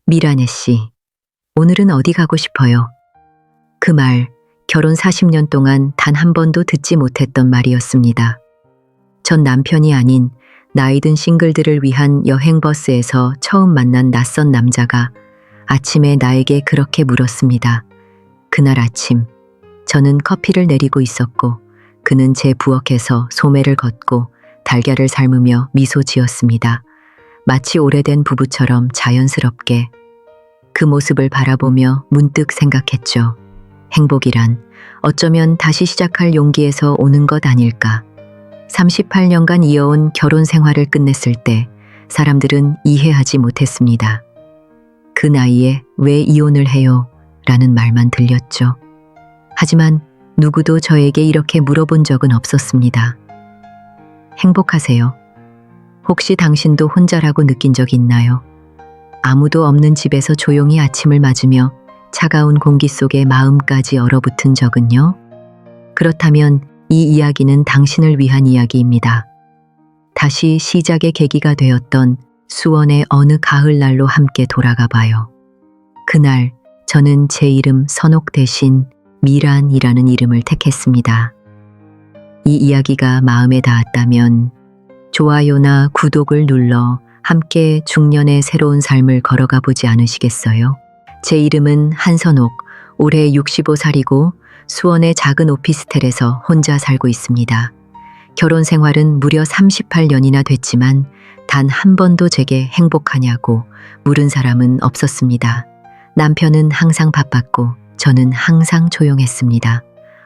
미라네 씨, 오늘은 어디 가고 싶어요? 그 말, 결혼 40년 동안 단 한 번도 듣지 못했던 말이었습니다. 전 남편이 아닌 나이든 싱글들을 위한 여행버스에서 처음 만난 낯선 남자가 아침에 나에게 그렇게 물었습니다. 그날 아침, 저는 커피를 내리고 있었고 그는 제 부엌에서 소매를 걷고 달걀을 삶으며 미소 지었습니다. 마치 오래된 부부처럼 자연스럽게. 그 모습을 바라보며 문득 생각했죠. 행복이란 어쩌면 다시 시작할 용기에서 오는 것 아닐까. 38년간 이어온 결혼 생활을 끝냈을 때 사람들은 이해하지 못했습니다. 그 나이에 왜 이혼을 해요? 라는 말만 들렸죠. 하지만 누구도 저에게 이렇게 물어본 적은 없었습니다. 행복하세요? 혹시 당신도 혼자라고 느낀 적 있나요? 아무도 없는 집에서 조용히 아침을 맞으며 차가운 공기 속에 마음까지 얼어붙은 적은요? 그렇다면 이 이야기는 당신을 위한 이야기입니다. 다시 시작의 계기가 되었던 수원의 어느 가을날로 함께 돌아가 봐요. 그날 저는 제 이름 선옥 대신 미란이라는 이름을 택했습니다. 이 이야기가 마음에 닿았다면 좋아요나 구독을 눌러 함께 중년의 새로운 삶을 걸어가 보지 않으시겠어요? 제 이름은 한선옥, 올해 65살이고 수원의 작은 오피스텔에서 혼자 살고 있습니다. 결혼 생활은 무려 38년이나 됐지만 단 한 번도 제게 행복하냐고 물은 사람은 없었습니다. 남편은 항상 바빴고 저는 항상 조용했습니다.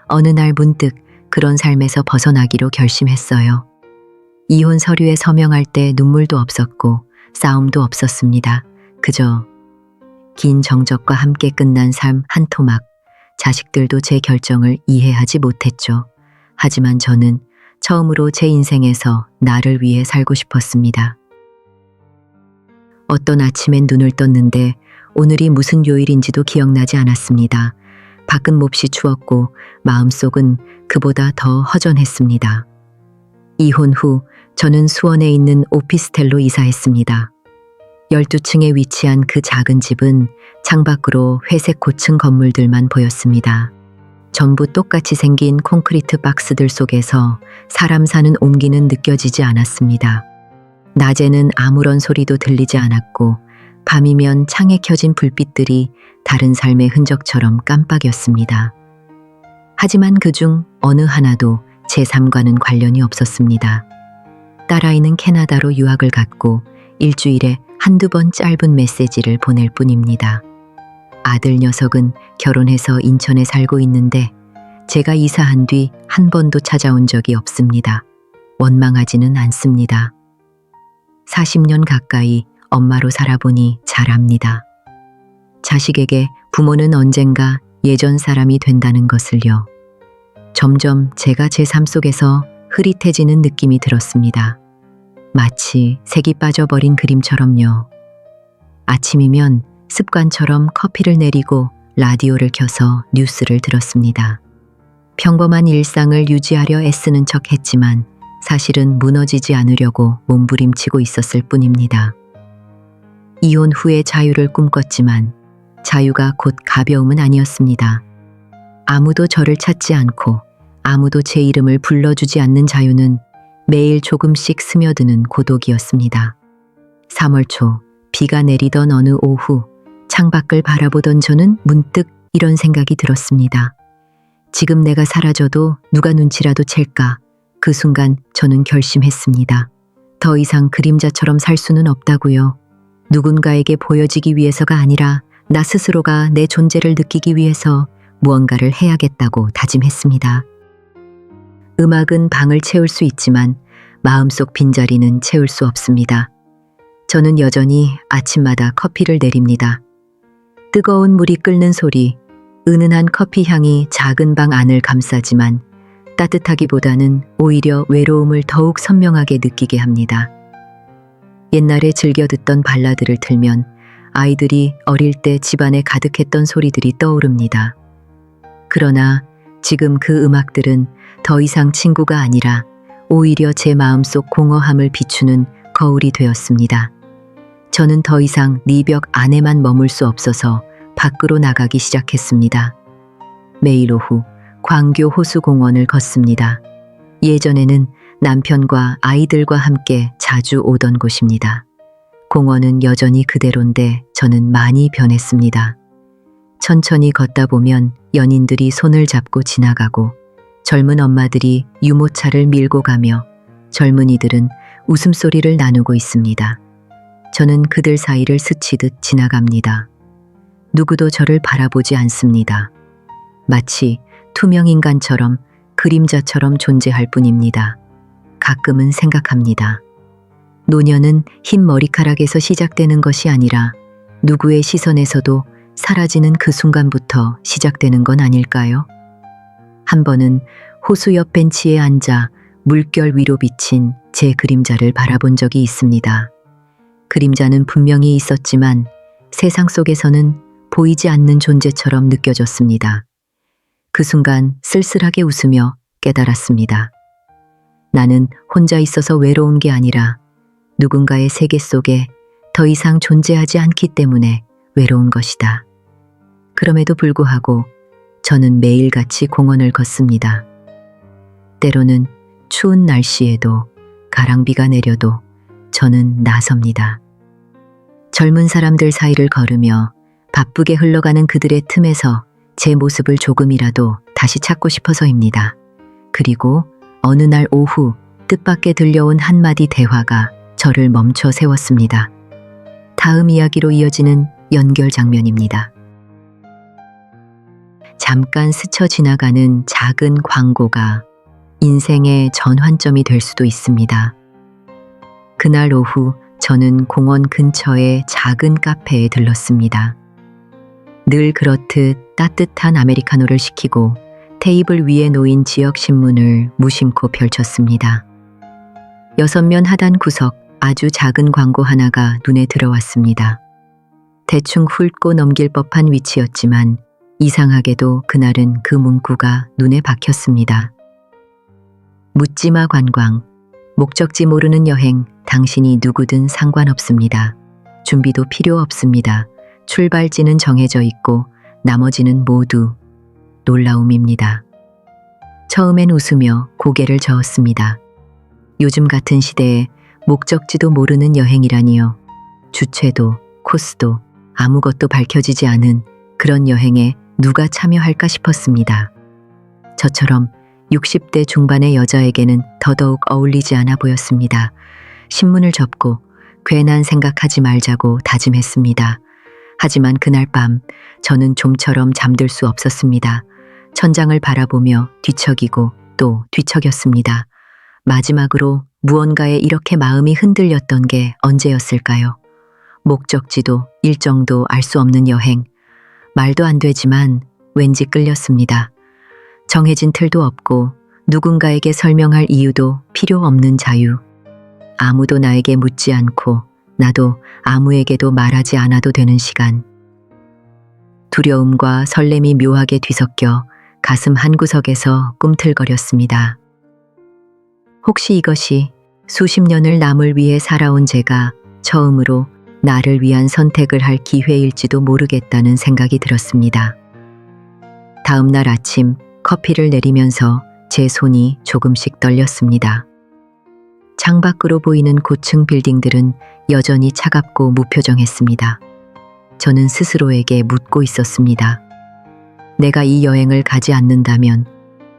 어느 날 문득 그런 삶에서 벗어나기로 결심했어요. 이혼 서류에 서명할 때 눈물도 없었고 싸움도 없었습니다. 그저 긴 정적과 함께 끝난 삶 한 토막. 자식들도 제 결정을 이해하지 못했죠. 하지만 저는 처음으로 제 인생에서 나를 위해 살고 싶었습니다. 어떤 아침엔 눈을 떴는데 오늘이 무슨 요일인지도 기억나지 않았습니다. 밖은 몹시 추웠고 마음속은 그보다 더 허전했습니다. 이혼 후 저는 수원에 있는 오피스텔로 이사했습니다. 12층에 위치한 그 작은 집은 창밖으로 회색 고층 건물들만 보였습니다. 전부 똑같이 생긴 콘크리트 박스들 속에서 사람 사는 온기는 느껴지지 않았습니다. 낮에는 아무런 소리도 들리지 않았고 밤이면 창에 켜진 불빛들이 다른 삶의 흔적처럼 깜빡였습니다. 하지만 그중 어느 하나도 제 삶과는 관련이 없었습니다. 딸아이는 캐나다로 유학을 갔고 일주일에 한두 번 짧은 메시지를 보낼 뿐입니다. 아들 녀석은 결혼해서 인천에 살고 있는데 제가 이사한 뒤 한 번도 찾아온 적이 없습니다. 원망하지는 않습니다. 40년 가까이 엄마로 살아보니 잘 압니다. 자식에게 부모는 언젠가 예전 사람이 된다는 것을요. 점점 제가 제 삶 속에서 흐릿해지는 느낌이 들었습니다. 마치 색이 빠져버린 그림처럼요. 아침이면 습관처럼 커피를 내리고 라디오를 켜서 뉴스를 들었습니다. 평범한 일상을 유지하려 애쓰는 척 했지만 사실은 무너지지 않으려고 몸부림치고 있었을 뿐입니다. 이혼 후에 자유를 꿈꿨지만 자유가 곧 가벼움은 아니었습니다. 아무도 저를 찾지 않고 아무도 제 이름을 불러주지 않는 자유는 매일 조금씩 스며드는 고독이었습니다. 3월 초 비가 내리던 어느 오후 창밖을 바라보던 저는 문득 이런 생각이 들었습니다. 지금 내가 사라져도 누가 눈치라도 챌까? 그 순간 저는 결심했습니다. 더 이상 그림자처럼 살 수는 없다고요. 누군가에게 보여지기 위해서가 아니라 나 스스로가 내 존재를 느끼기 위해서 무언가를 해야겠다고 다짐했습니다. 음악은 방을 채울 수 있지만 마음속 빈자리는 채울 수 없습니다. 저는 여전히 아침마다 커피를 내립니다. 뜨거운 물이 끓는 소리, 은은한 커피 향이 작은 방 안을 감싸지만 따뜻하기보다는 오히려 외로움을 더욱 선명하게 느끼게 합니다. 옛날에 즐겨 듣던 발라드를 틀면 아이들이 어릴 때 집안에 가득했던 소리들이 떠오릅니다. 그러나 지금 그 음악들은 더 이상 친구가 아니라 오히려 제 마음속 공허함을 비추는 거울이 되었습니다. 저는 더 이상 네 벽 안에만 머물 수 없어서 밖으로 나가기 시작했습니다. 매일 오후 광교 호수공원을 걷습니다. 예전에는 남편과 아이들과 함께 자주 오던 곳입니다. 공원은 여전히 그대로인데 저는 많이 변했습니다. 천천히 걷다 보면 연인들이 손을 잡고 지나가고 젊은 엄마들이 유모차를 밀고 가며 젊은이들은 웃음소리를 나누고 있습니다. 저는 그들 사이를 스치듯 지나갑니다. 누구도 저를 바라보지 않습니다. 마치 투명 인간처럼 그림자처럼 존재할 뿐입니다. 가끔은 생각합니다. 노년은 흰 머리카락에서 시작되는 것이 아니라 누구의 시선에서도 사라지는 그 순간부터 시작되는 건 아닐까요? 한 번은 호수 옆 벤치에 앉아 물결 위로 비친 제 그림자를 바라본 적이 있습니다. 그림자는 분명히 있었지만 세상 속에서는 보이지 않는 존재처럼 느껴졌습니다. 그 순간 쓸쓸하게 웃으며 깨달았습니다. 나는 혼자 있어서 외로운 게 아니라 누군가의 세계 속에 더 이상 존재하지 않기 때문에 외로운 것이다. 그럼에도 불구하고 저는 매일같이 공원을 걷습니다. 때로는 추운 날씨에도 가랑비가 내려도 저는 나섭니다. 젊은 사람들 사이를 걸으며 바쁘게 흘러가는 그들의 틈에서 제 모습을 조금이라도 다시 찾고 싶어서입니다. 그리고 어느 날 오후 뜻밖의 들려온 한마디 대화가 저를 멈춰 세웠습니다. 다음 이야기로 이어지는 연결 장면입니다. 잠깐 스쳐 지나가는 작은 광고가 인생의 전환점이 될 수도 있습니다. 그날 오후 저는 공원 근처의 작은 카페에 들렀습니다. 늘 그렇듯 따뜻한 아메리카노를 시키고 테이블 위에 놓인 지역 신문을 무심코 펼쳤습니다. 6면 하단 구석 아주 작은 광고 하나가 눈에 들어왔습니다. 대충 훑고 넘길 법한 위치였지만 이상하게도 그날은 그 문구가 눈에 박혔습니다. 묻지마 관광, 목적지 모르는 여행, 당신이 누구든 상관없습니다. 준비도 필요 없습니다. 출발지는 정해져 있고 나머지는 모두 놀라움입니다. 처음엔 웃으며 고개를 저었습니다. 요즘 같은 시대에 목적지도 모르는 여행이라니요. 주최도 코스도 아무것도 밝혀지지 않은 그런 여행에 누가 참여할까 싶었습니다. 저처럼 60대 중반의 여자에게는 더더욱 어울리지 않아 보였습니다. 신문을 접고 괜한 생각하지 말자고 다짐했습니다. 하지만 그날 밤 저는 좀처럼 잠들 수 없었습니다. 천장을 바라보며 뒤척이고 또 뒤척였습니다. 마지막으로 무언가에 이렇게 마음이 흔들렸던 게 언제였을까요? 목적지도 일정도 알 수 없는 여행. 말도 안 되지만 왠지 끌렸습니다. 정해진 틀도 없고 누군가에게 설명할 이유도 필요 없는 자유. 아무도 나에게 묻지 않고 나도 아무에게도 말하지 않아도 되는 시간. 두려움과 설렘이 묘하게 뒤섞여 가슴 한구석에서 꿈틀거렸습니다. 혹시 이것이 수십 년을 남을 위해 살아온 제가 처음으로 나를 위한 선택을 할 기회일지도 모르겠다는 생각이 들었습니다. 다음 날 아침 커피를 내리면서 제 손이 조금씩 떨렸습니다. 창밖으로 보이는 고층 빌딩들은 여전히 차갑고 무표정했습니다. 저는 스스로에게 묻고 있었습니다. 내가 이 여행을 가지 않는다면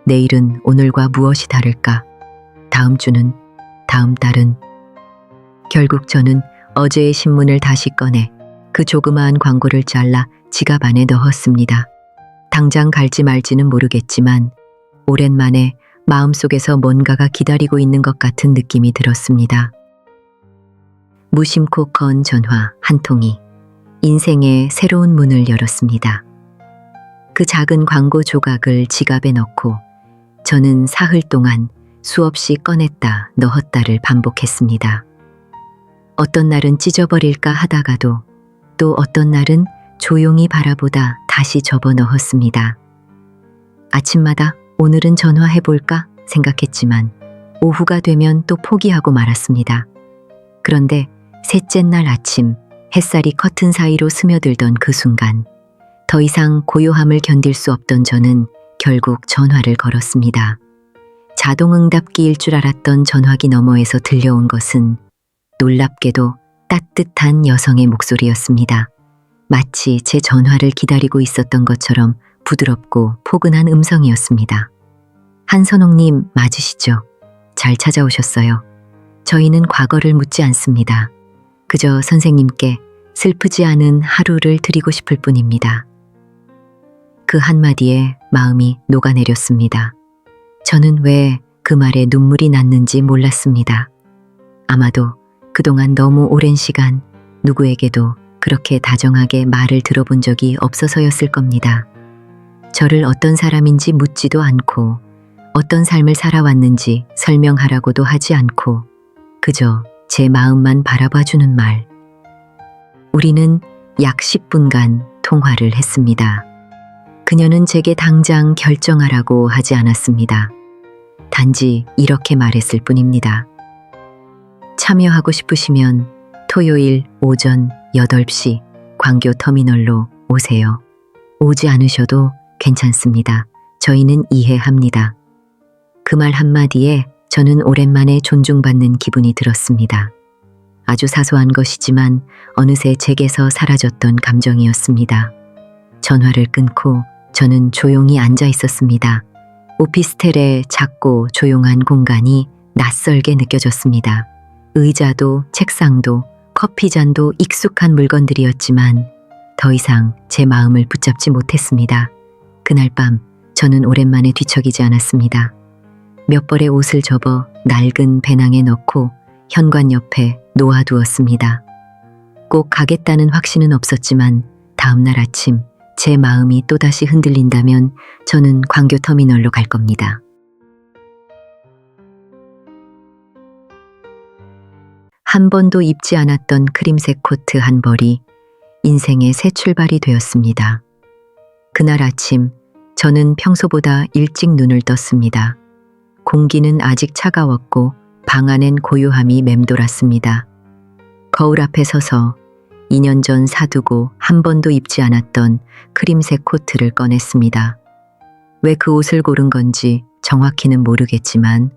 내일은 오늘과 무엇이 다를까? 다음 주는, 다음 달은. 결국 저는 어제의 신문을 다시 꺼내 그 조그마한 광고를 잘라 지갑 안에 넣었습니다. 당장 갈지 말지는 모르겠지만 오랜만에 마음속에서 뭔가가 기다리고 있는 것 같은 느낌이 들었습니다. 무심코 건 전화 한 통이 인생의 새로운 문을 열었습니다. 그 작은 광고 조각을 지갑에 넣고 저는 사흘 동안 수없이 꺼냈다 넣었다를 반복했습니다. 어떤 날은 찢어버릴까 하다가도 또 어떤 날은 조용히 바라보다 다시 접어 넣었습니다. 아침마다 오늘은 전화해볼까 생각했지만 오후가 되면 또 포기하고 말았습니다. 그런데 셋째 날 아침 햇살이 커튼 사이로 스며들던 그 순간 더 이상 고요함을 견딜 수 없던 저는 결국 전화를 걸었습니다. 자동응답기일 줄 알았던 전화기 너머에서 들려온 것은 놀랍게도 따뜻한 여성의 목소리였습니다. 마치 제 전화를 기다리고 있었던 것처럼 부드럽고 포근한 음성이었습니다. 한선옥님 맞으시죠? 잘 찾아오셨어요. 저희는 과거를 묻지 않습니다. 그저 선생님께 슬프지 않은 하루를 드리고 싶을 뿐입니다. 그 한마디에 마음이 녹아내렸습니다. 저는 왜 그 말에 눈물이 났는지 몰랐습니다. 아마도 그동안 너무 오랜 시간 누구에게도 그렇게 다정하게 말을 들어본 적이 없어서였을 겁니다. 저를 어떤 사람인지 묻지도 않고 어떤 삶을 살아왔는지 설명하라고도 하지 않고 그저 제 마음만 바라봐주는 말. 우리는 약 10분간 통화를 했습니다. 그녀는 제게 당장 결정하라고 하지 않았습니다. 단지 이렇게 말했을 뿐입니다. 참여하고 싶으시면 토요일 오전 8시 광교 터미널로 오세요. 오지 않으셔도 괜찮습니다. 저희는 이해합니다. 그 말 한마디에 저는 오랜만에 존중받는 기분이 들었습니다. 아주 사소한 것이지만 어느새 제게서 사라졌던 감정이었습니다. 전화를 끊고 저는 조용히 앉아 있었습니다. 오피스텔의 작고 조용한 공간이 낯설게 느껴졌습니다. 의자도 책상도 커피잔도 익숙한 물건들이었지만 더 이상 제 마음을 붙잡지 못했습니다. 그날 밤 저는 오랜만에 뒤척이지 않았습니다. 몇 벌의 옷을 접어 낡은 배낭에 넣고 현관 옆에 놓아두었습니다. 꼭 가겠다는 확신은 없었지만 다음날 아침 제 마음이 또다시 흔들린다면 저는 광교 터미널로 갈 겁니다. 한 번도 입지 않았던 크림색 코트 한 벌이 인생의 새 출발이 되었습니다. 그날 아침 저는 평소보다 일찍 눈을 떴습니다. 공기는 아직 차가웠고 방 안엔 고요함이 맴돌았습니다. 거울 앞에 서서 2년 전 사두고 한 번도 입지 않았던 크림색 코트를 꺼냈습니다. 왜 그 옷을 고른 건지 정확히는 모르겠지만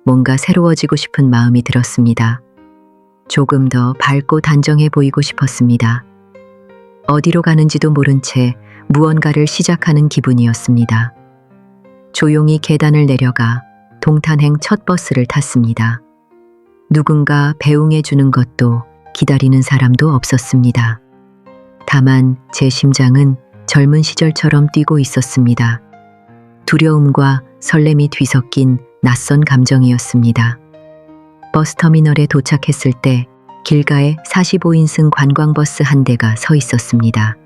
뭔가 새로워지고 싶은 마음이 들었습니다. 조금 더 밝고 단정해 보이고 싶었습니다. 어디로 가는지도 모른 채 무언가를 시작하는 기분이었습니다. 조용히 계단을 내려가 동탄행 첫 버스를 탔습니다. 누군가 배웅해 주는 것도 기다리는 사람도 없었습니다. 다만 제 심장은 젊은 시절처럼 뛰고 있었습니다. 두려움과 설렘이 뒤섞인 낯선 감정이었습니다. 버스터미널에 도착했을 때 길가에 45인승 관광버스 한 대가 서 있었습니다.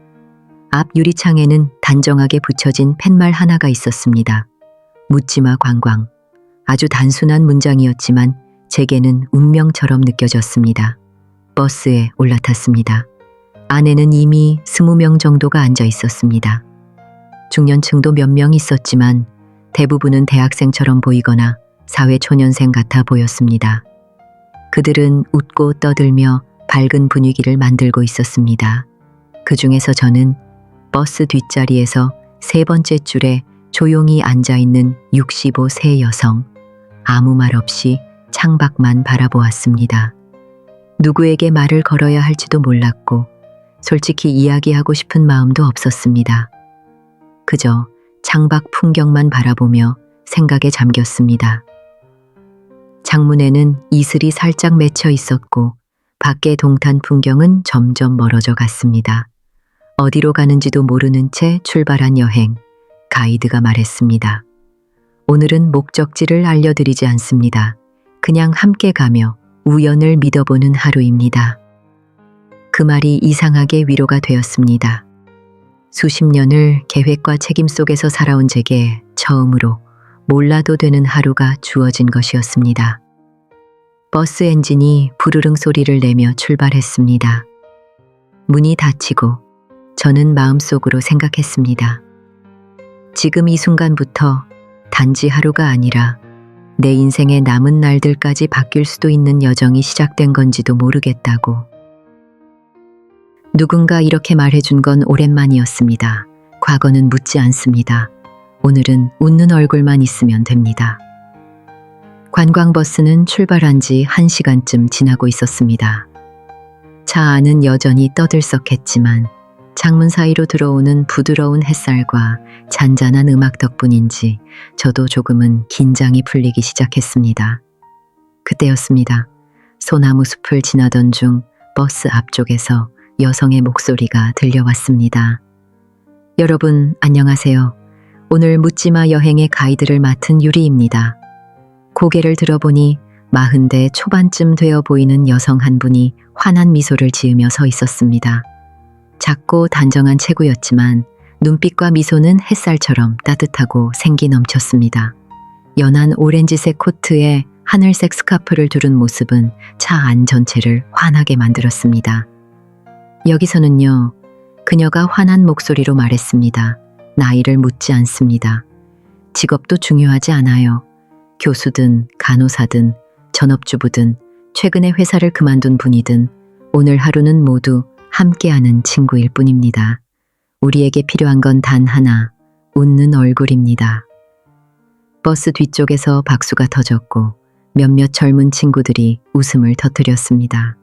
앞 유리창에는 단정하게 붙여진 팻말 하나가 있었습니다. 묻지마 관광. 아주 단순한 문장이었지만 제게는 운명처럼 느껴졌습니다. 버스에 올라탔습니다. 안에는 이미 20명 정도가 앉아 있었습니다. 중년층도 몇 명 있었지만 대부분은 대학생처럼 보이거나 사회초년생 같아 보였습니다. 그들은 웃고 떠들며 밝은 분위기를 만들고 있었습니다. 그 중에서 저는 버스 뒷자리에서 세 번째 줄에 조용히 앉아있는 65세 여성, 아무 말 없이 창밖만 바라보았습니다. 누구에게 말을 걸어야 할지도 몰랐고 솔직히 이야기하고 싶은 마음도 없었습니다. 그저 창밖 풍경만 바라보며 생각에 잠겼습니다. 창문에는 이슬이 살짝 맺혀 있었고 밖의 동탄 풍경은 점점 멀어져 갔습니다. 어디로 가는지도 모르는 채 출발한 여행, 가이드가 말했습니다. 오늘은 목적지를 알려드리지 않습니다. 그냥 함께 가며 우연을 믿어보는 하루입니다. 그 말이 이상하게 위로가 되었습니다. 수십 년을 계획과 책임 속에서 살아온 제게 처음으로 몰라도 되는 하루가 주어진 것이었습니다. 버스 엔진이 부르릉 소리를 내며 출발했습니다. 문이 닫히고 저는 마음속으로 생각했습니다. 지금 이 순간부터 단지 하루가 아니라 내 인생의 남은 날들까지 바뀔 수도 있는 여정이 시작된 건지도 모르겠다고. 누군가 이렇게 말해준 건 오랜만이었습니다. 과거는 묻지 않습니다. 오늘은 웃는 얼굴만 있으면 됩니다. 관광버스는 출발한 지 1시간쯤 지나고 있었습니다. 차 안은 여전히 떠들썩했지만 창문 사이로 들어오는 부드러운 햇살과 잔잔한 음악 덕분인지 저도 조금은 긴장이 풀리기 시작했습니다. 그때였습니다. 소나무 숲을 지나던 중 버스 앞쪽에서 여성의 목소리가 들려왔습니다. 여러분 안녕하세요. 오늘 묻지마 여행의 가이드를 맡은 유리입니다. 고개를 들어보니 40대 초반쯤 되어 보이는 여성 한 분이 환한 미소를 지으며 서 있었습니다. 작고 단정한 체구였지만 눈빛과 미소는 햇살처럼 따뜻하고 생기 넘쳤습니다. 연한 오렌지색 코트에 하늘색 스카프를 두른 모습은 차 안 전체를 환하게 만들었습니다. 여기서는요, 그녀가 환한 목소리로 말했습니다. 나이를 묻지 않습니다. 직업도 중요하지 않아요. 교수든 간호사든 전업주부든 최근에 회사를 그만둔 분이든 오늘 하루는 모두 함께하는 친구일 뿐입니다. 우리에게 필요한 건 단 하나, 웃는 얼굴입니다. 버스 뒤쪽에서 박수가 터졌고 몇몇 젊은 친구들이 웃음을 터뜨렸습니다.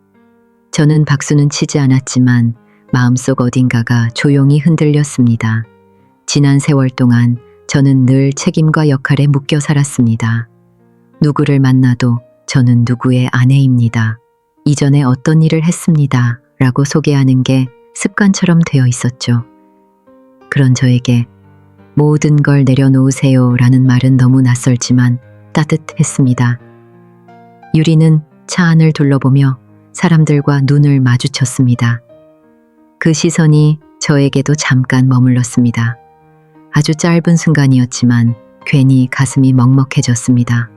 저는 박수는 치지 않았지만 마음속 어딘가가 조용히 흔들렸습니다. 지난 세월 동안 저는 늘 책임과 역할에 묶여 살았습니다. 누구를 만나도 저는 누구의 아내입니다. 이전에 어떤 일을 했습니다. 라고 소개하는 게 습관처럼 되어 있었죠. 그런 저에게 모든 걸 내려놓으세요 라는 말은 너무 낯설지만 따뜻했습니다. 유리는 차 안을 둘러보며 사람들과 눈을 마주쳤습니다. 그 시선이 저에게도 잠깐 머물렀습니다. 아주 짧은 순간이었지만 괜히 가슴이 먹먹해졌습니다.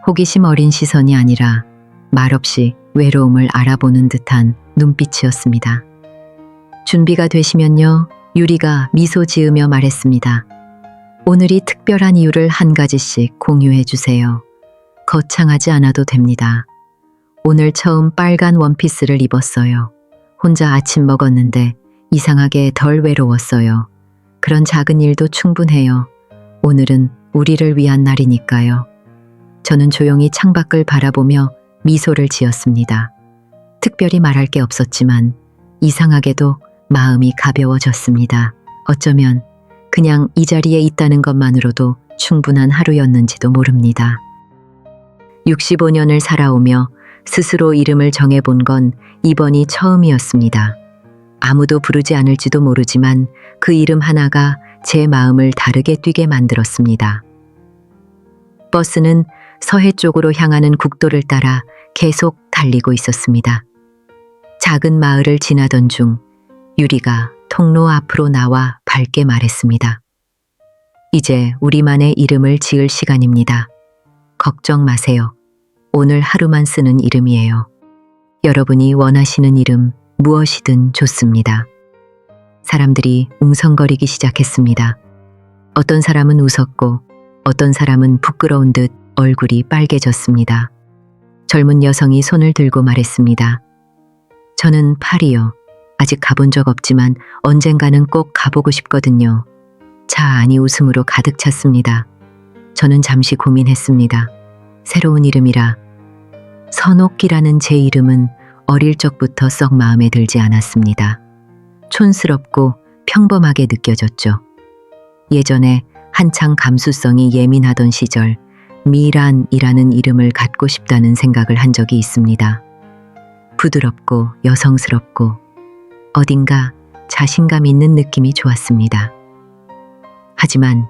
호기심 어린 시선이 아니라 말없이 외로움을 알아보는 듯한 눈빛이었습니다. 준비가 되시면요, 유리가 미소 지으며 말했습니다. 오늘이 특별한 이유를 한 가지씩 공유해 주세요. 거창하지 않아도 됩니다. 오늘 처음 빨간 원피스를 입었어요. 혼자 아침 먹었는데 이상하게 덜 외로웠어요. 그런 작은 일도 충분해요. 오늘은 우리를 위한 날이니까요. 저는 조용히 창밖을 바라보며 미소를 지었습니다. 특별히 말할 게 없었지만 이상하게도 마음이 가벼워졌습니다. 어쩌면 그냥 이 자리에 있다는 것만으로도 충분한 하루였는지도 모릅니다. 65년을 살아오며 스스로 이름을 정해본 건 이번이 처음이었습니다. 아무도 부르지 않을지도 모르지만 그 이름 하나가 제 마음을 다르게 뛰게 만들었습니다. 버스는 서해 쪽으로 향하는 국도를 따라 계속 달리고 있었습니다. 작은 마을을 지나던 중 유리가 통로 앞으로 나와 밝게 말했습니다. 이제 우리만의 이름을 지을 시간입니다. 걱정 마세요. 오늘 하루만 쓰는 이름이에요. 여러분이 원하시는 이름 무엇이든 좋습니다. 사람들이 웅성거리기 시작했습니다. 어떤 사람은 웃었고 어떤 사람은 부끄러운 듯 얼굴이 빨개졌습니다. 젊은 여성이 손을 들고 말했습니다. 저는 파리요. 아직 가본 적 없지만 언젠가는 꼭 가보고 싶거든요. 차 안이 웃음으로 가득 찼습니다. 저는 잠시 고민했습니다. 새로운 이름이라. 선옥기라는 제 이름은 어릴 적부터 썩 마음에 들지 않았습니다. 촌스럽고 평범하게 느껴졌죠. 예전에 한창 감수성이 예민하던 시절 미란이라는 이름을 갖고 싶다는 생각을 한 적이 있습니다. 부드럽고 여성스럽고 어딘가 자신감 있는 느낌이 좋았습니다. 하지만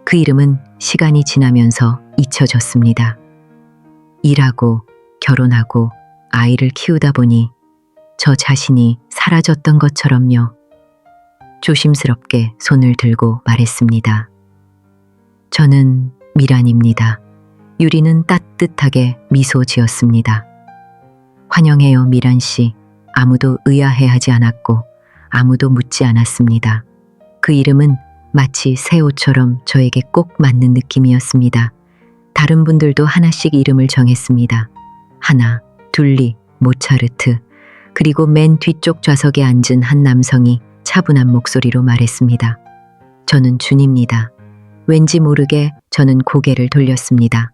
그 이름은 시간이 지나면서 잊혀졌습니다. 일하고 결혼하고 아이를 키우다 보니 저 자신이 사라졌던 것처럼요. 조심스럽게 손을 들고 말했습니다. 저는 미란입니다. 유리는 따뜻하게 미소 지었습니다. 환영해요, 미란 씨. 아무도 의아해하지 않았고 아무도 묻지 않았습니다. 그 이름은 마치 새 옷처럼 저에게 꼭 맞는 느낌이었습니다. 다른 분들도 하나씩 이름을 정했습니다. 하나, 둘리, 모차르트. 그리고 맨 뒤쪽 좌석에 앉은 한 남성이 차분한 목소리로 말했습니다. 저는 준입니다. 왠지 모르게 저는 고개를 돌렸습니다.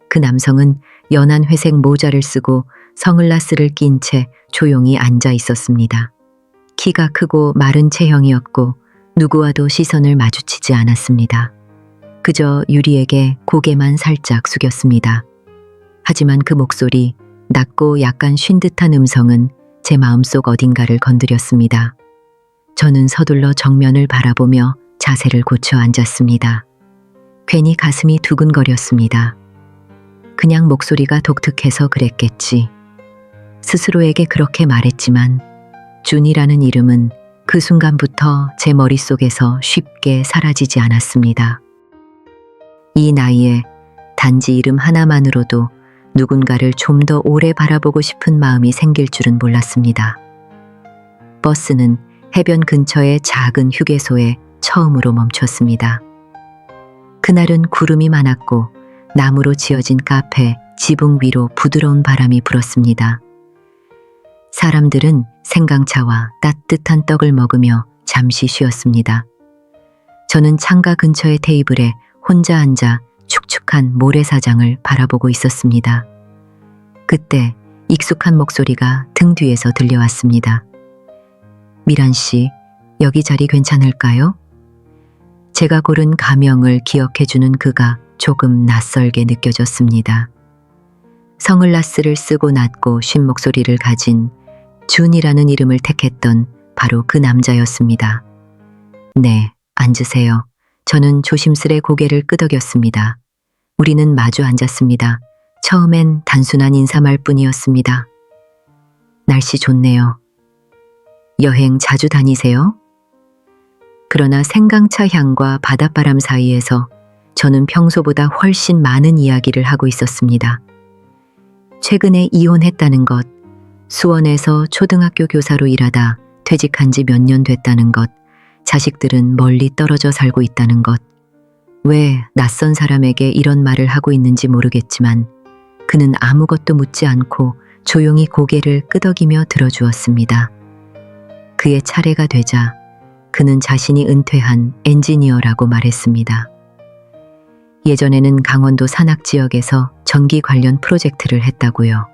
그 남성은 연한 회색 모자를 쓰고 선글라스를 낀 채 조용히 앉아 있었습니다. 키가 크고 마른 체형이었고 누구와도 시선을 마주치지 않았습니다. 그저 유리에게 고개만 살짝 숙였습니다. 하지만 그 목소리, 낮고 약간 쉰 듯한 음성은 제 마음속 어딘가를 건드렸습니다. 저는 서둘러 정면을 바라보며 자세를 고쳐 앉았습니다. 괜히 가슴이 두근거렸습니다. 그냥 목소리가 독특해서 그랬겠지. 스스로에게 그렇게 말했지만 준이라는 이름은 그 순간부터 제 머릿속에서 쉽게 사라지지 않았습니다. 이 나이에 단지 이름 하나만으로도 누군가를 좀 더 오래 바라보고 싶은 마음이 생길 줄은 몰랐습니다. 버스는 해변 근처의 작은 휴게소에 처음으로 멈췄습니다. 그날은 구름이 많았고 나무로 지어진 카페 지붕 위로 부드러운 바람이 불었습니다. 사람들은 생강차와 따뜻한 떡을 먹으며 잠시 쉬었습니다. 저는 창가 근처의 테이블에 혼자 앉아 축축한 모래사장을 바라보고 있었습니다. 그때 익숙한 목소리가 등 뒤에서 들려왔습니다. 미란 씨, 여기 자리 괜찮을까요? 제가 고른 가명을 기억해주는 그가 조금 낯설게 느껴졌습니다. 선글라스를 쓰고 낮고 쉰 목소리를 가진 준이라는 이름을 택했던 바로 그 남자였습니다. 네, 앉으세요. 저는 조심스레 고개를 끄덕였습니다. 우리는 마주 앉았습니다. 처음엔 단순한 인사말 뿐이었습니다. 날씨 좋네요. 여행 자주 다니세요? 그러나 생강차 향과 바닷바람 사이에서 저는 평소보다 훨씬 많은 이야기를 하고 있었습니다. 최근에 이혼했다는 것, 수원에서 초등학교 교사로 일하다 퇴직한 지 몇 년 됐다는 것, 자식들은 멀리 떨어져 살고 있다는 것. 왜 낯선 사람에게 이런 말을 하고 있는지 모르겠지만 그는 아무것도 묻지 않고 조용히 고개를 끄덕이며 들어주었습니다. 그의 차례가 되자 그는 자신이 은퇴한 엔지니어라고 말했습니다. 예전에는 강원도 산악 지역에서 전기 관련 프로젝트를 했다고요.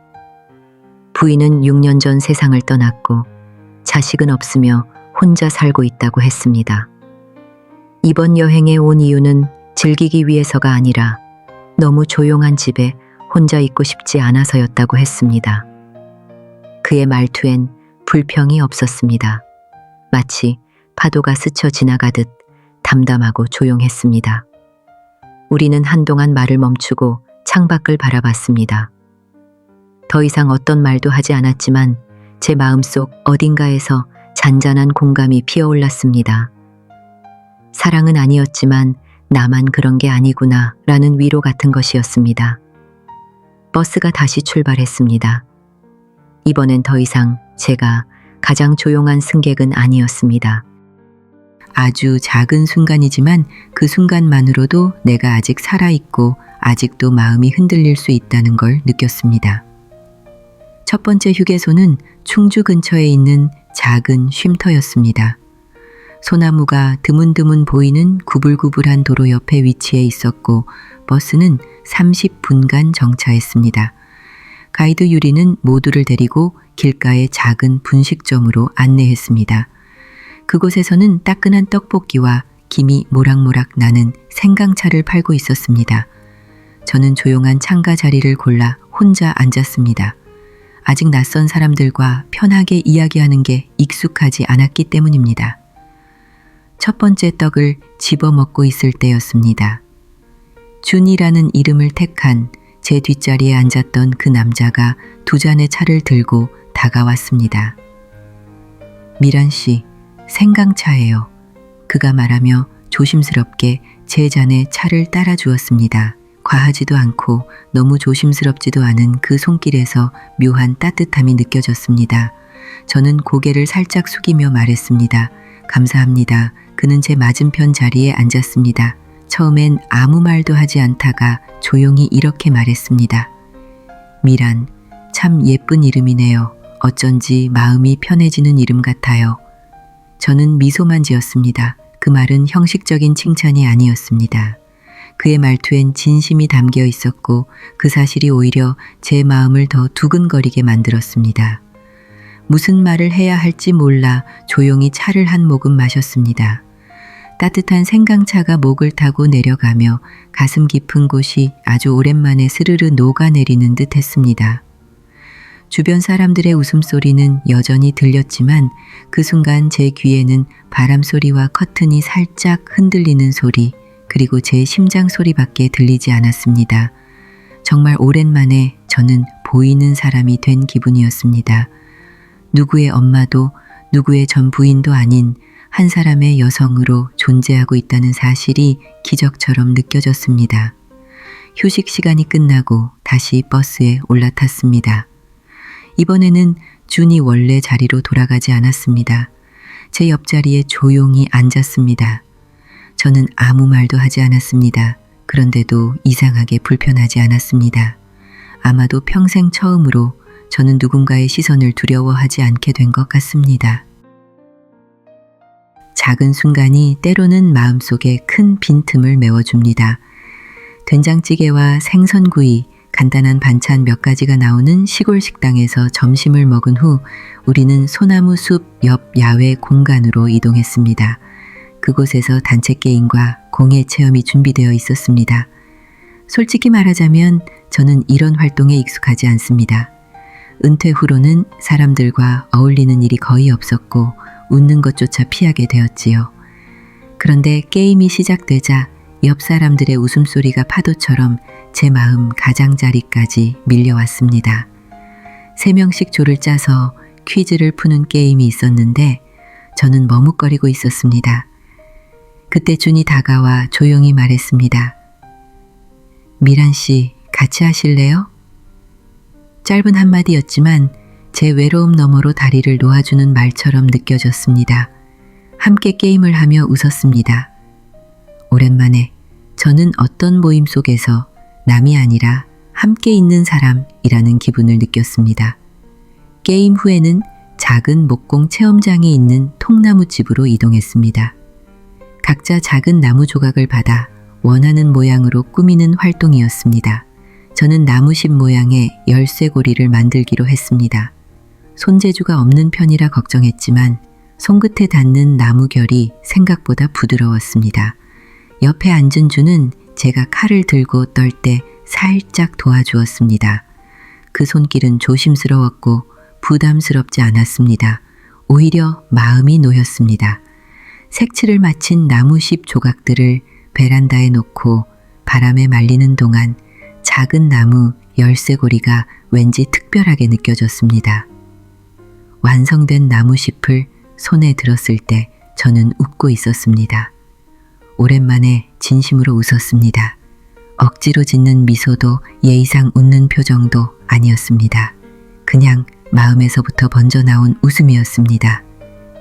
부인은 6년 전 세상을 떠났고 자식은 없으며 혼자 살고 있다고 했습니다. 이번 여행에 온 이유는 즐기기 위해서가 아니라 너무 조용한 집에 혼자 있고 싶지 않아서였다고 했습니다. 그의 말투엔 불평이 없었습니다. 마치 파도가 스쳐 지나가듯 담담하고 조용했습니다. 우리는 한동안 말을 멈추고 창밖을 바라봤습니다. 더 이상 어떤 말도 하지 않았지만 제 마음속 어딘가에서 잔잔한 공감이 피어올랐습니다. 사랑은 아니었지만 나만 그런 게 아니구나 라는 위로 같은 것이었습니다. 버스가 다시 출발했습니다. 이번엔 더 이상 제가 가장 조용한 승객은 아니었습니다. 아주 작은 순간이지만 그 순간만으로도 내가 아직 살아있고 아직도 마음이 흔들릴 수 있다는 걸 느꼈습니다. 첫 번째 휴게소는 충주 근처에 있는 작은 쉼터였습니다. 소나무가 드문드문 보이는 구불구불한 도로 옆에 위치해 있었고 버스는 30분간 정차했습니다. 가이드 유리는 모두를 데리고 길가의 작은 분식점으로 안내했습니다. 그곳에서는 따끈한 떡볶이와 김이 모락모락 나는 생강차를 팔고 있었습니다. 저는 조용한 창가 자리를 골라 혼자 앉았습니다. 아직 낯선 사람들과 편하게 이야기하는 게 익숙하지 않았기 때문입니다. 첫 번째 떡을 집어먹고 있을 때였습니다. 준이라는 이름을 택한 제 뒷자리에 앉았던 그 남자가 두 잔의 차를 들고 다가왔습니다. 미란 씨, 생강차예요. 그가 말하며 조심스럽게 제 잔에 차를 따라 주었습니다. 과하지도 않고 너무 조심스럽지도 않은 그 손길에서 묘한 따뜻함이 느껴졌습니다. 저는 고개를 살짝 숙이며 말했습니다. 감사합니다. 그는 제 맞은편 자리에 앉았습니다. 처음엔 아무 말도 하지 않다가 조용히 이렇게 말했습니다. 미란, 참 예쁜 이름이네요. 어쩐지 마음이 편해지는 이름 같아요. 저는 미소만 지었습니다. 그 말은 형식적인 칭찬이 아니었습니다. 그의 말투엔 진심이 담겨 있었고 그 사실이 오히려 제 마음을 더 두근거리게 만들었습니다. 무슨 말을 해야 할지 몰라 조용히 차를 한 모금 마셨습니다. 따뜻한 생강차가 목을 타고 내려가며 가슴 깊은 곳이 아주 오랜만에 스르르 녹아내리는 듯 했습니다. 주변 사람들의 웃음소리는 여전히 들렸지만 그 순간 제 귀에는 바람소리와 커튼이 살짝 흔들리는 소리, 그리고 제 심장 소리밖에 들리지 않았습니다. 정말 오랜만에 저는 보이는 사람이 된 기분이었습니다. 누구의 엄마도 누구의 전 부인도 아닌 한 사람의 여성으로 존재하고 있다는 사실이 기적처럼 느껴졌습니다. 휴식 시간이 끝나고 다시 버스에 올라탔습니다. 이번에는 준이 원래 자리로 돌아가지 않았습니다. 제 옆자리에 조용히 앉았습니다. 저는 아무 말도 하지 않았습니다. 그런데도 이상하게 불편하지 않았습니다. 아마도 평생 처음으로 저는 누군가의 시선을 두려워하지 않게 된 것 같습니다. 작은 순간이 때로는 마음속에 큰 빈틈을 메워줍니다. 된장찌개와 생선구이, 간단한 반찬 몇 가지가 나오는 시골 식당에서 점심을 먹은 후 우리는 소나무 숲 옆 야외 공간으로 이동했습니다. 그곳에서 단체 게임과 공예 체험이 준비되어 있었습니다. 솔직히 말하자면 저는 이런 활동에 익숙하지 않습니다. 은퇴 후로는 사람들과 어울리는 일이 거의 없었고 웃는 것조차 피하게 되었지요. 그런데 게임이 시작되자 옆 사람들의 웃음소리가 파도처럼 제 마음 가장자리까지 밀려왔습니다. 3명씩 조를 짜서 퀴즈를 푸는 게임이 있었는데 저는 머뭇거리고 있었습니다. 그때 준이 다가와 조용히 말했습니다. 미란 씨, 같이 하실래요? 짧은 한마디였지만 제 외로움 너머로 다리를 놓아주는 말처럼 느껴졌습니다. 함께 게임을 하며 웃었습니다. 오랜만에 저는 어떤 모임 속에서 남이 아니라 함께 있는 사람이라는 기분을 느꼈습니다. 게임 후에는 작은 목공 체험장이 있는 통나무집으로 이동했습니다. 각자 작은 나무 조각을 받아 원하는 모양으로 꾸미는 활동이었습니다. 저는 나무십 모양의 열쇠고리를 만들기로 했습니다. 손재주가 없는 편이라 걱정했지만 손끝에 닿는 나무결이 생각보다 부드러웠습니다. 옆에 앉은 준은 제가 칼을 들고 떨 때 살짝 도와주었습니다. 그 손길은 조심스러웠고 부담스럽지 않았습니다. 오히려 마음이 놓였습니다. 색칠을 마친 나무십 조각들을 베란다에 놓고 바람에 말리는 동안 작은 나무 열쇠고리가 왠지 특별하게 느껴졌습니다. 완성된 나무십을 손에 들었을 때 저는 웃고 있었습니다. 오랜만에 진심으로 웃었습니다. 억지로 짓는 미소도 예의상 웃는 표정도 아니었습니다. 그냥 마음에서부터 번져나온 웃음이었습니다.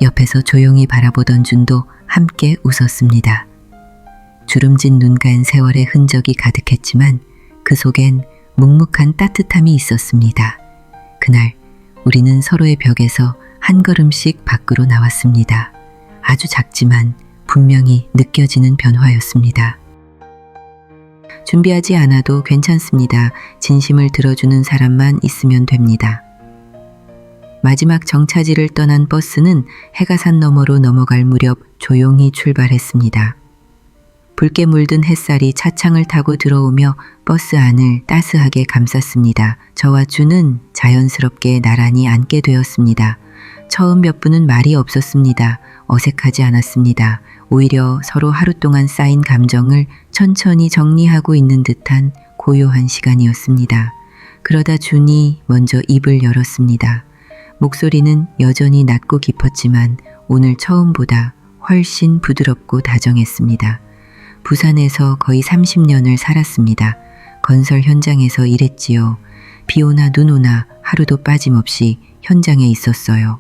옆에서 조용히 바라보던 준도 함께 웃었습니다. 주름진 눈간 세월의 흔적이 가득했지만 그 속엔 묵묵한 따뜻함이 있었습니다. 그날 우리는 서로의 벽에서 한 걸음씩 밖으로 나왔습니다. 아주 작지만 분명히 느껴지는 변화였습니다. 준비하지 않아도 괜찮습니다. 진심을 들어주는 사람만 있으면 됩니다. 마지막 정차지를 떠난 버스는 해가 산 너머로 넘어갈 무렵 조용히 출발했습니다. 붉게 물든 햇살이 차창을 타고 들어오며 버스 안을 따스하게 감쌌습니다. 저와 준은 자연스럽게 나란히 앉게 되었습니다. 처음 몇 분은 말이 없었습니다. 어색하지 않았습니다. 오히려 서로 하루 동안 쌓인 감정을 천천히 정리하고 있는 듯한 고요한 시간이었습니다. 그러다 준이 먼저 입을 열었습니다. 목소리는 여전히 낮고 깊었지만 오늘 처음보다 훨씬 부드럽고 다정했습니다. 부산에서 거의 30년을 살았습니다. 건설 현장에서 일했지요. 비 오나 눈 오나 하루도 빠짐없이 현장에 있었어요.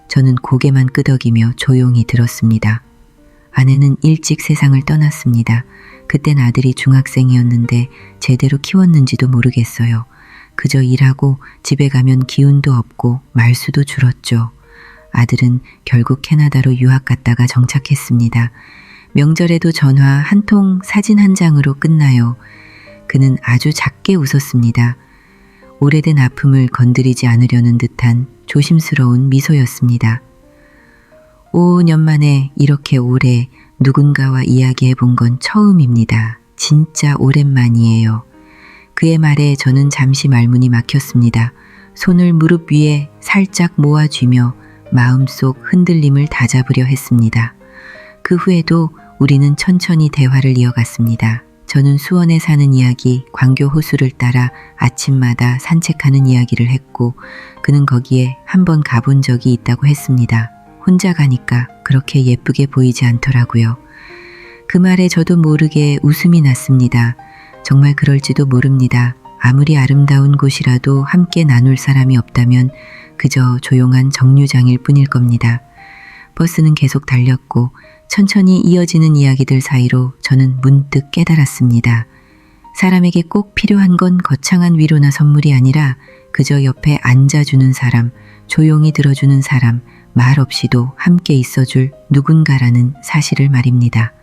저는 고개만 끄덕이며 조용히 들었습니다. 아내는 일찍 세상을 떠났습니다. 그땐 아들이 중학생이었는데 제대로 키웠는지도 모르겠어요. 그저 일하고 집에 가면 기운도 없고 말수도 줄었죠. 아들은 결국 캐나다로 유학 갔다가 정착했습니다. 명절에도 전화 한 통, 사진 한 장으로 끝나요. 그는 아주 작게 웃었습니다. 오래된 아픔을 건드리지 않으려는 듯한 조심스러운 미소였습니다. 5년 만에 이렇게 오래 누군가와 이야기해 본 건 처음입니다. 진짜 오랜만이에요. 그의 말에 저는 잠시 말문이 막혔습니다. 손을 무릎 위에 살짝 모아쥐며 마음속 흔들림을 다잡으려 했습니다. 그 후에도 우리는 천천히 대화를 이어갔습니다. 저는 수원에 사는 이야기, 광교 호수를 따라 아침마다 산책하는 이야기를 했고 그는 거기에 한번 가본 적이 있다고 했습니다. 혼자 가니까 그렇게 예쁘게 보이지 않더라고요. 그 말에 저도 모르게 웃음이 났습니다. 정말 그럴지도 모릅니다. 아무리 아름다운 곳이라도 함께 나눌 사람이 없다면 그저 조용한 정류장일 뿐일 겁니다. 버스는 계속 달렸고 천천히 이어지는 이야기들 사이로 저는 문득 깨달았습니다. 사람에게 꼭 필요한 건 거창한 위로나 선물이 아니라 그저 옆에 앉아주는 사람, 조용히 들어주는 사람, 말 없이도 함께 있어줄 누군가라는 사실을 말입니다.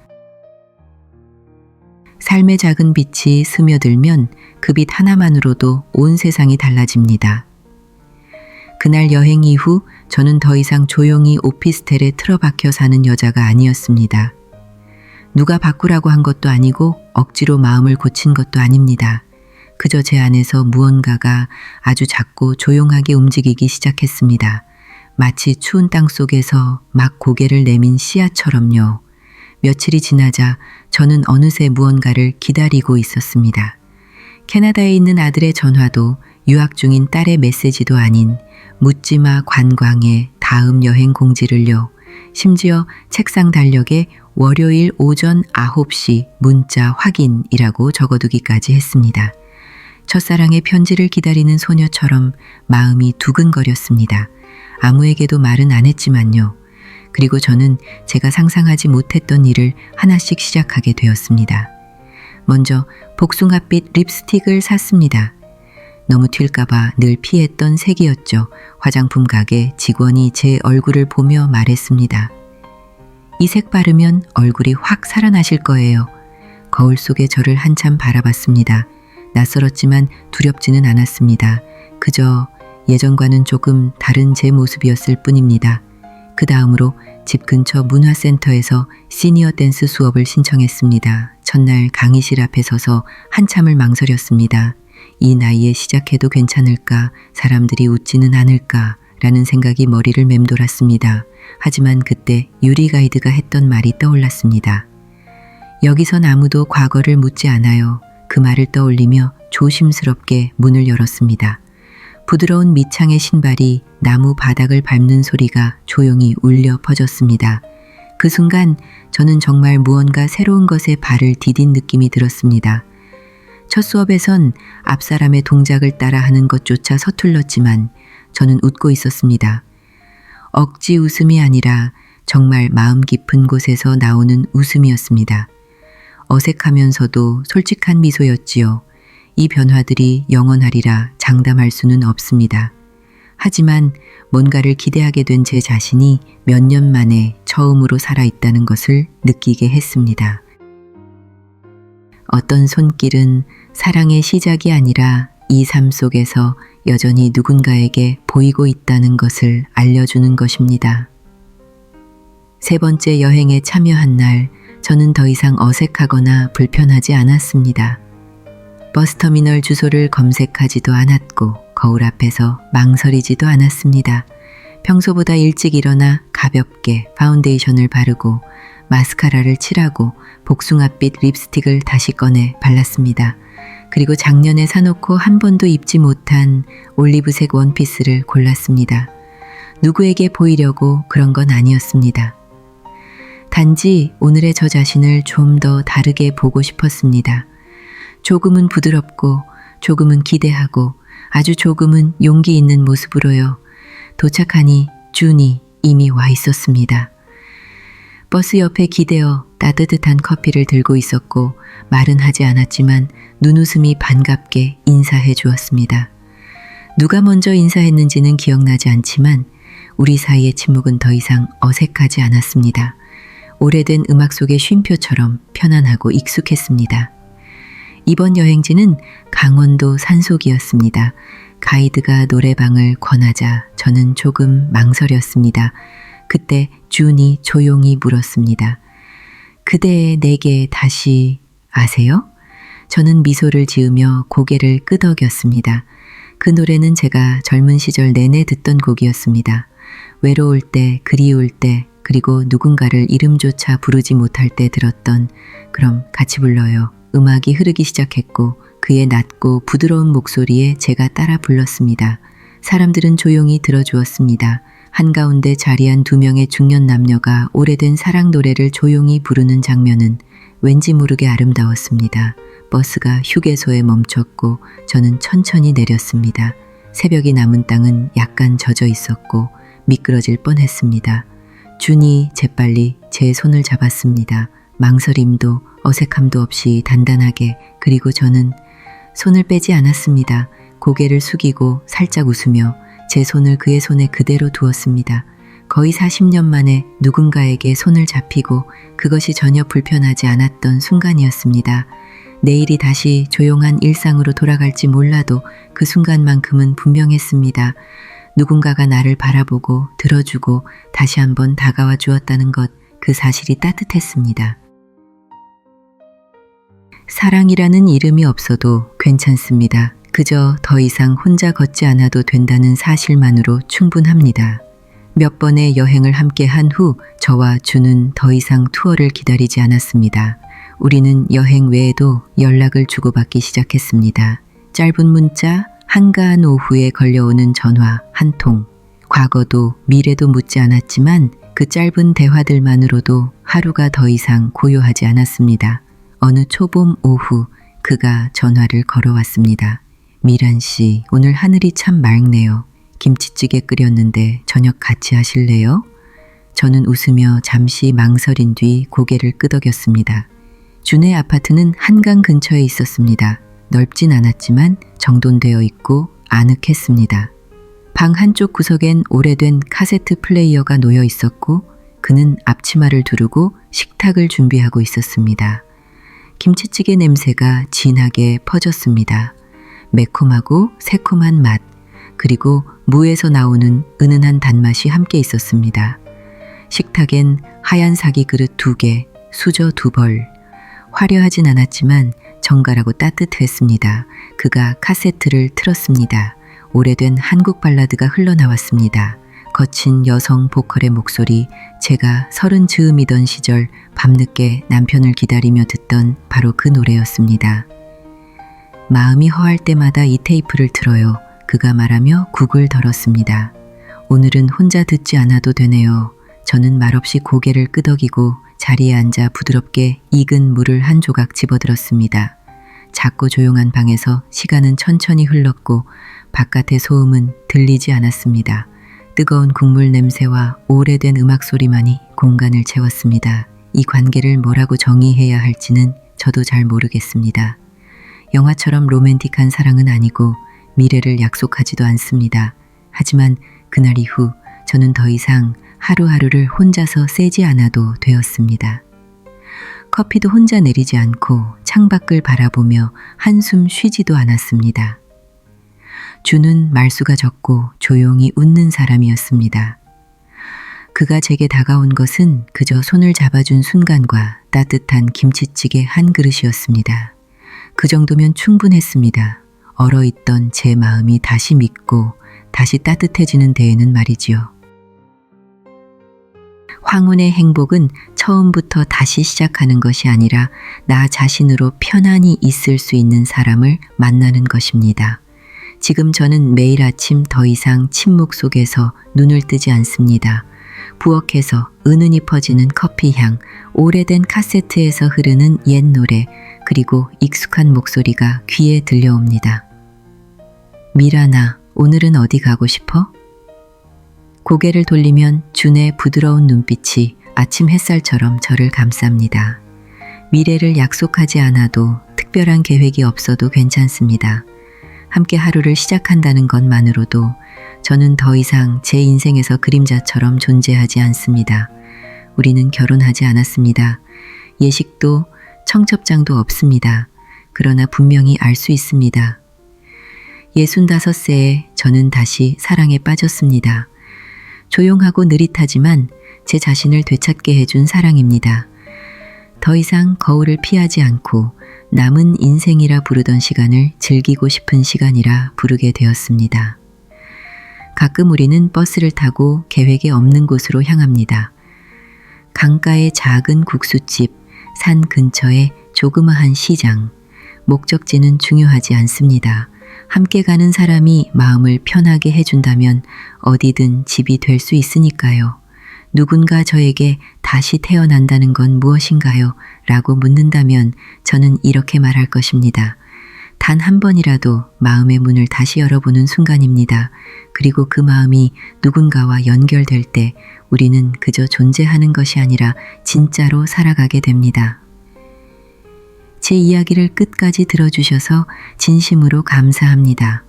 삶의 작은 빛이 스며들면 그 빛 하나만으로도 온 세상이 달라집니다. 그날 여행 이후 저는 더 이상 조용히 오피스텔에 틀어박혀 사는 여자가 아니었습니다. 누가 바꾸라고 한 것도 아니고 억지로 마음을 고친 것도 아닙니다. 그저 제 안에서 무언가가 아주 작고 조용하게 움직이기 시작했습니다. 마치 추운 땅 속에서 막 고개를 내민 씨앗처럼요. 며칠이 지나자 저는 어느새 무언가를 기다리고 있었습니다. 캐나다에 있는 아들의 전화도 유학 중인 딸의 메시지도 아닌 묻지마 관광의 다음 여행 공지를요. 심지어 책상 달력에 월요일 오전 9시 문자 확인이라고 적어두기까지 했습니다. 첫사랑의 편지를 기다리는 소녀처럼 마음이 두근거렸습니다. 아무에게도 말은 안 했지만요. 그리고 저는 제가 상상하지 못했던 일을 하나씩 시작하게 되었습니다. 먼저 복숭아빛 립스틱을 샀습니다. 너무 튈까봐 늘 피했던 색이었죠. 화장품 가게 직원이 제 얼굴을 보며 말했습니다. 이 색 바르면 얼굴이 확 살아나실 거예요. 거울 속에 저를 한참 바라봤습니다. 낯설었지만 두렵지는 않았습니다. 그저 예전과는 조금 다른 제 모습이었을 뿐입니다. 그 다음으로 집 근처 문화센터에서 시니어 댄스 수업을 신청했습니다. 첫날 강의실 앞에 서서 한참을 망설였습니다. 이 나이에 시작해도 괜찮을까, 사람들이 웃지는 않을까 라는 생각이 머리를 맴돌았습니다. 하지만 그때 유리 가이드가 했던 말이 떠올랐습니다. 여기선 아무도 과거를 묻지 않아요. 그 말을 떠올리며 조심스럽게 문을 열었습니다. 부드러운 밑창의 신발이 나무 바닥을 밟는 소리가 조용히 울려 퍼졌습니다. 그 순간 저는 정말 무언가 새로운 것에 발을 디딘 느낌이 들었습니다. 첫 수업에선 앞 사람의 동작을 따라 하는 것조차 서툴렀지만 저는 웃고 있었습니다. 억지 웃음이 아니라 정말 마음 깊은 곳에서 나오는 웃음이었습니다. 어색하면서도 솔직한 미소였지요. 이 변화들이 영원하리라 장담할 수는 없습니다. 하지만 뭔가를 기대하게 된 제 자신이 몇 년 만에 처음으로 살아있다는 것을 느끼게 했습니다. 어떤 손길은 사랑의 시작이 아니라 이 삶 속에서 여전히 누군가에게 보이고 있다는 것을 알려주는 것입니다. 세 번째 여행에 참여한 날, 저는 더 이상 어색하거나 불편하지 않았습니다. 버스터미널 주소를 검색하지도 않았고 거울 앞에서 망설이지도 않았습니다. 평소보다 일찍 일어나 가볍게 파운데이션을 바르고 마스카라를 칠하고 복숭아빛 립스틱을 다시 꺼내 발랐습니다. 그리고 작년에 사놓고 한 번도 입지 못한 올리브색 원피스를 골랐습니다. 누구에게 보이려고 그런 건 아니었습니다. 단지 오늘의 저 자신을 좀 더 다르게 보고 싶었습니다. 조금은 부드럽고 조금은 기대하고 아주 조금은 용기 있는 모습으로요. 도착하니 준이 이미 와 있었습니다. 버스 옆에 기대어 따뜻한 커피를 들고 있었고 말은 하지 않았지만 눈웃음이 반갑게 인사해 주었습니다. 누가 먼저 인사했는지는 기억나지 않지만 우리 사이의 침묵은 더 이상 어색하지 않았습니다. 오래된 음악 속의 쉼표처럼 편안하고 익숙했습니다. 이번 여행지는 강원도 산속이었습니다. 가이드가 노래방을 권하자 저는 조금 망설였습니다. 그때 준이 조용히 물었습니다. 그대 내게 다시 아세요? 저는 미소를 지으며 고개를 끄덕였습니다. 그 노래는 제가 젊은 시절 내내 듣던 곡이었습니다. 외로울 때, 그리울 때, 그리고 누군가를 이름조차 부르지 못할 때 들었던 그럼 같이 불러요. 음악이 흐르기 시작했고 그의 낮고 부드러운 목소리에 제가 따라 불렀습니다. 사람들은 조용히 들어주었습니다. 한가운데 자리한 2명의 중년 남녀가 오래된 사랑 노래를 조용히 부르는 장면은 왠지 모르게 아름다웠습니다. 버스가 휴게소에 멈췄고 저는 천천히 내렸습니다. 새벽이 남은 땅은 약간 젖어 있었고 미끄러질 뻔했습니다. 준이 재빨리 제 손을 잡았습니다. 망설임도 어색함도 없이 단단하게. 그리고 저는 손을 빼지 않았습니다. 고개를 숙이고 살짝 웃으며 제 손을 그의 손에 그대로 두었습니다. 거의 40년 만에 누군가에게 손을 잡히고 그것이 전혀 불편하지 않았던 순간이었습니다. 내일이 다시 조용한 일상으로 돌아갈지 몰라도 그 순간만큼은 분명했습니다. 누군가가 나를 바라보고 들어주고 다시 한번 다가와 주었다는 것, 그 사실이 따뜻했습니다. 사랑이라는 이름이 없어도 괜찮습니다. 그저 더 이상 혼자 걷지 않아도 된다는 사실만으로 충분합니다. 몇 번의 여행을 함께 한 후 저와 준은 더 이상 투어를 기다리지 않았습니다. 우리는 여행 외에도 연락을 주고받기 시작했습니다. 짧은 문자, 한가한 오후에 걸려오는 전화 한 통. 과거도 미래도 묻지 않았지만 그 짧은 대화들만으로도 하루가 더 이상 고요하지 않았습니다. 어느 초봄 오후 그가 전화를 걸어왔습니다. 미란 씨, 오늘 하늘이 참 맑네요. 김치찌개 끓였는데 저녁 같이 하실래요? 저는 웃으며 잠시 망설인 뒤 고개를 끄덕였습니다. 준의 아파트는 한강 근처에 있었습니다. 넓진 않았지만 정돈되어 있고 아늑했습니다. 방 한쪽 구석엔 오래된 카세트 플레이어가 놓여 있었고 그는 앞치마를 두르고 식탁을 준비하고 있었습니다. 김치찌개 냄새가 진하게 퍼졌습니다. 매콤하고 새콤한 맛, 그리고 무에서 나오는 은은한 단맛이 함께 있었습니다. 식탁엔 하얀 사기 그릇 2개, 수저 2벌. 화려하진 않았지만 정갈하고 따뜻했습니다. 그가 카세트를 틀었습니다. 오래된 한국 발라드가 흘러나왔습니다. 거친 여성 보컬의 목소리, 제가 30 즈음이던 시절 밤늦게 남편을 기다리며 듣던 바로 그 노래였습니다. 마음이 허할 때마다 이 테이프를 틀어요. 그가 말하며 국을 덜었습니다. 오늘은 혼자 듣지 않아도 되네요. 저는 말없이 고개를 끄덕이고 자리에 앉아 부드럽게 익은 물을 한 조각 집어들었습니다. 작고 조용한 방에서 시간은 천천히 흘렀고 바깥의 소음은 들리지 않았습니다. 뜨거운 국물 냄새와 오래된 음악 소리만이 공간을 채웠습니다. 이 관계를 뭐라고 정의해야 할지는 저도 잘 모르겠습니다. 영화처럼 로맨틱한 사랑은 아니고 미래를 약속하지도 않습니다. 하지만 그날 이후 저는 더 이상 하루하루를 혼자서 세지 않아도 되었습니다. 커피도 혼자 내리지 않고 창밖을 바라보며 한숨 쉬지도 않았습니다. 준은 말수가 적고 조용히 웃는 사람이었습니다. 그가 제게 다가온 것은 그저 손을 잡아준 순간과 따뜻한 김치찌개 한 그릇이었습니다. 그 정도면 충분했습니다. 얼어있던 제 마음이 다시 믿고 다시 따뜻해지는 데에는 말이지요. 황혼의 행복은 처음부터 다시 시작하는 것이 아니라 나 자신으로 편안히 있을 수 있는 사람을 만나는 것입니다. 지금 저는 매일 아침 더 이상 침묵 속에서 눈을 뜨지 않습니다. 부엌에서 은은히 퍼지는 커피향, 오래된 카세트에서 흐르는 옛 노래, 그리고 익숙한 목소리가 귀에 들려옵니다. 미란아, 오늘은 어디 가고 싶어? 고개를 돌리면 준의 부드러운 눈빛이 아침 햇살처럼 저를 감쌉니다. 미래를 약속하지 않아도 특별한 계획이 없어도 괜찮습니다. 함께 하루를 시작한다는 것만으로도 저는 더 이상 제 인생에서 그림자처럼 존재하지 않습니다. 우리는 결혼하지 않았습니다. 예식도 청첩장도 없습니다. 그러나 분명히 알 수 있습니다. 65세에 저는 다시 사랑에 빠졌습니다. 조용하고 느릿하지만 제 자신을 되찾게 해준 사랑입니다. 더 이상 거울을 피하지 않고 남은 인생이라 부르던 시간을 즐기고 싶은 시간이라 부르게 되었습니다. 가끔 우리는 버스를 타고 계획에 없는 곳으로 향합니다. 강가의 작은 국수집, 산 근처의 조그마한 시장, 목적지는 중요하지 않습니다. 함께 가는 사람이 마음을 편하게 해준다면 어디든 집이 될 수 있으니까요. 누군가 저에게 다시 태어난다는 건 무엇인가요? 라고 묻는다면 저는 이렇게 말할 것입니다. 단 한 번이라도 마음의 문을 다시 열어보는 순간입니다. 그리고 그 마음이 누군가와 연결될 때 우리는 그저 존재하는 것이 아니라 진짜로 살아가게 됩니다. 제 이야기를 끝까지 들어주셔서 진심으로 감사합니다.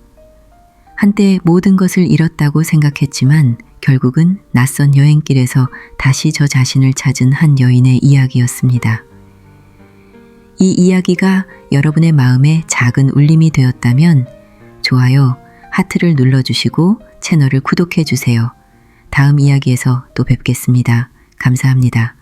한때 모든 것을 잃었다고 생각했지만 결국은 낯선 여행길에서 다시 저 자신을 찾은 한 여인의 이야기였습니다. 이 이야기가 여러분의 마음에 작은 울림이 되었다면 좋아요, 하트를 눌러주시고 채널을 구독해주세요. 다음 이야기에서 또 뵙겠습니다. 감사합니다.